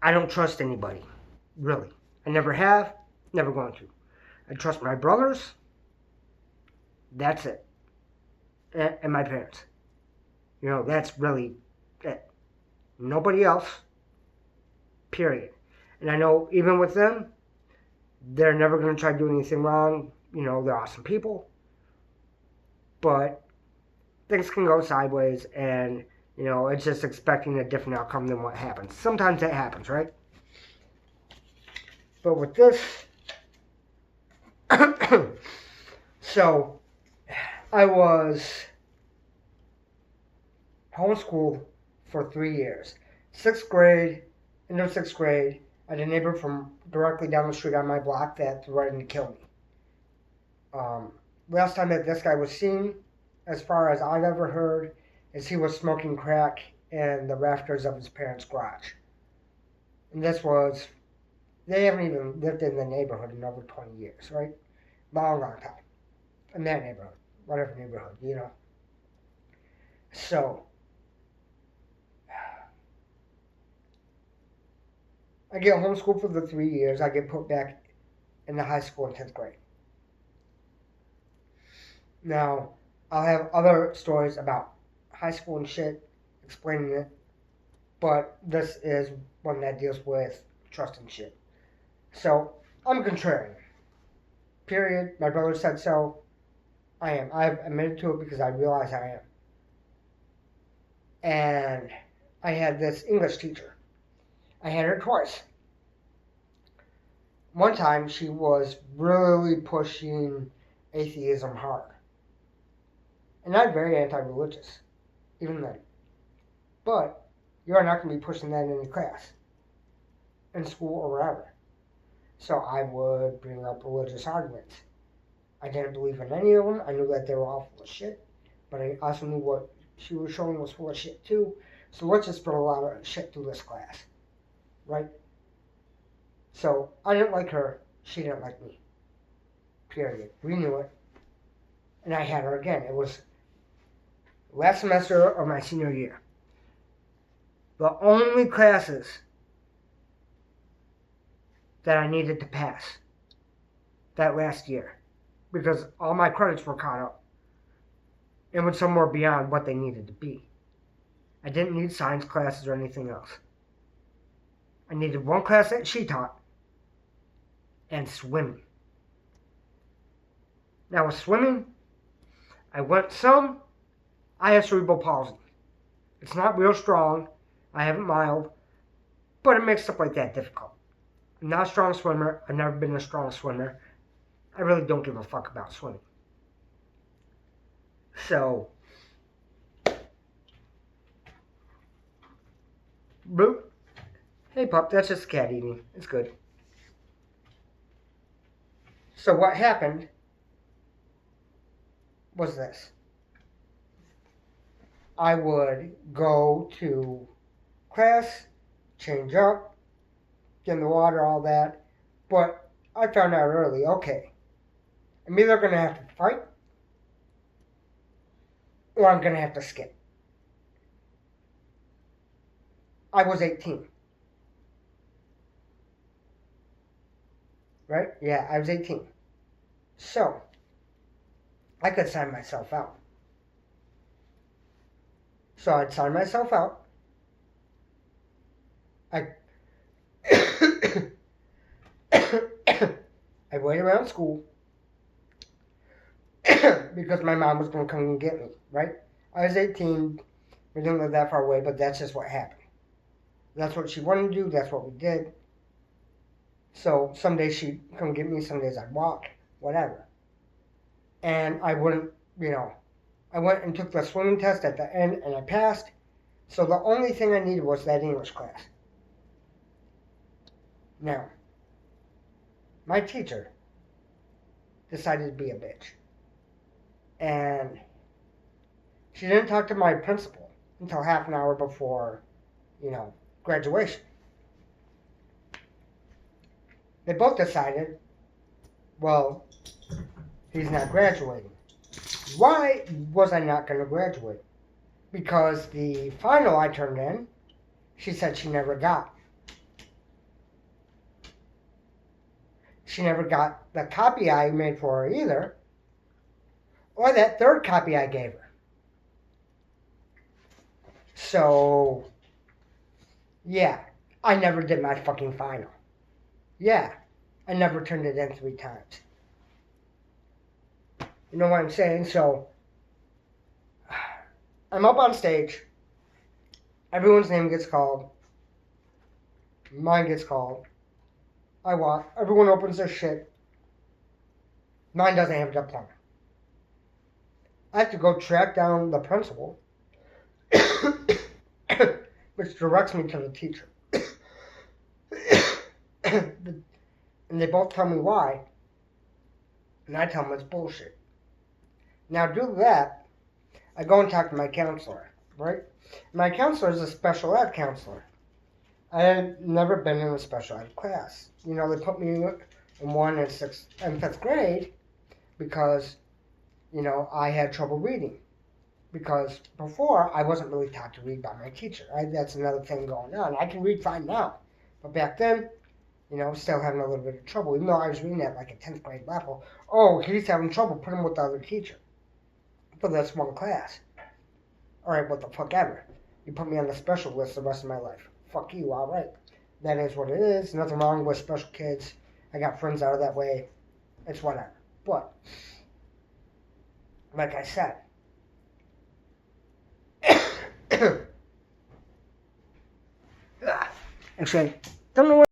I don't trust anybody, really. I never have, never going to. I trust my brothers. That's it. And my parents. That's really it. Nobody else. Period. And I know even with them, they're never going to try to do anything wrong. They're awesome people. But things can go sideways, and, it's just expecting a different outcome than what happens. Sometimes that happens, right? But with this, so I was homeschooled for 3 years. 6th grade, end of 6th grade, I had a neighbor from directly down the street on my block that threatened to kill me. Last time that this guy was seen, as far as I've ever heard, is he was smoking crack in the rafters of his parents' garage. And they haven't even lived in the neighborhood in over 20 years, right? Long time. In that neighborhood, whatever neighborhood, So, I get homeschooled for the 3 years. I get put back in the high school in 10th grade. Now, I'll have other stories about high school and shit, explaining it, but this is one that deals with trust and shit. So, I'm contrarian. Period. My brother said so. I am. I've admitted to it because I realize I am. And I had this English teacher. I had her twice. One time, she was really pushing atheism hard. And I'm very anti-religious, even then. But you're not going to be pushing that in any class, in school or wherever. So I would bring up religious arguments. I didn't believe in any of them. I knew that they were all full of shit. But I also knew what she was showing was full of shit too. So let's just put a lot of shit through this class. Right? So I didn't like her. She didn't like me. Period. We knew it. And I had her again. It was last semester of my senior year. The only classes that I needed to pass that last year, because all my credits were caught up and went somewhere beyond what they needed to be. I didn't need science classes or anything else. I needed one class that she taught and swimming. Now with swimming, I went some. I have cerebral palsy. It's not real strong. I have it mild, but it makes stuff like that difficult. I'm not a strong swimmer. I've never been a strong swimmer. I really don't give a fuck about swimming. So, boop. Hey pup, that's just a cat eating. It's good. So what happened was this. I would go to class, change up, get in the water, all that. But I found out early, okay, I'm either going to have to fight or I'm going to have to skip. I was 18. Right? Yeah, I was 18. So, I could sign myself out. So I'd sign myself out. I wait around school because my mom was going to come and get me, right? I was 18. We didn't live that far away, but that's just what happened. That's what she wanted to do. That's what we did. So some days she'd come get me. Some days I'd walk, whatever. And I wouldn't, I went and took the swimming test at the end and I passed. So the only thing I needed was that English class. Now, my teacher decided to be a bitch. And she didn't talk to my principal until half an hour before, graduation. They both decided, well, he's not graduating. Why was I not going to graduate? Because the final I turned in, she said she never got. she never got the copy I made for her either, or that third copy I gave her. So, yeah, I never did my fucking final. Yeah, I never turned it in 3 times. You know what I'm saying? So, I'm up on stage. Everyone's name gets called. Mine gets called. I walk. Everyone opens their shit. Mine doesn't have a diploma. I have to go track down the principal, which directs me to the teacher. And they both tell me why. And I tell them it's bullshit. Now, due to that, I go and talk to my counselor, right? My counselor is a special ed counselor. I had never been in a special ed class. You know, they put me in 1 and 6 and 5th grade because, you know, I had trouble reading. Because before, I wasn't really taught to read by my teacher. That's another thing going on. I can read fine now. But back then, you know, still having a little bit of trouble. Even though I was reading at like a 10th grade level. Oh, he's having trouble. Put him with the other teacher. But that's one class. Alright, what the fuck ever. You put me on the special list the rest of my life. Fuck you, alright. That is what it is. Nothing wrong with special kids. I got friends out of that way. It's whatever. But, like I said, actually, don't know what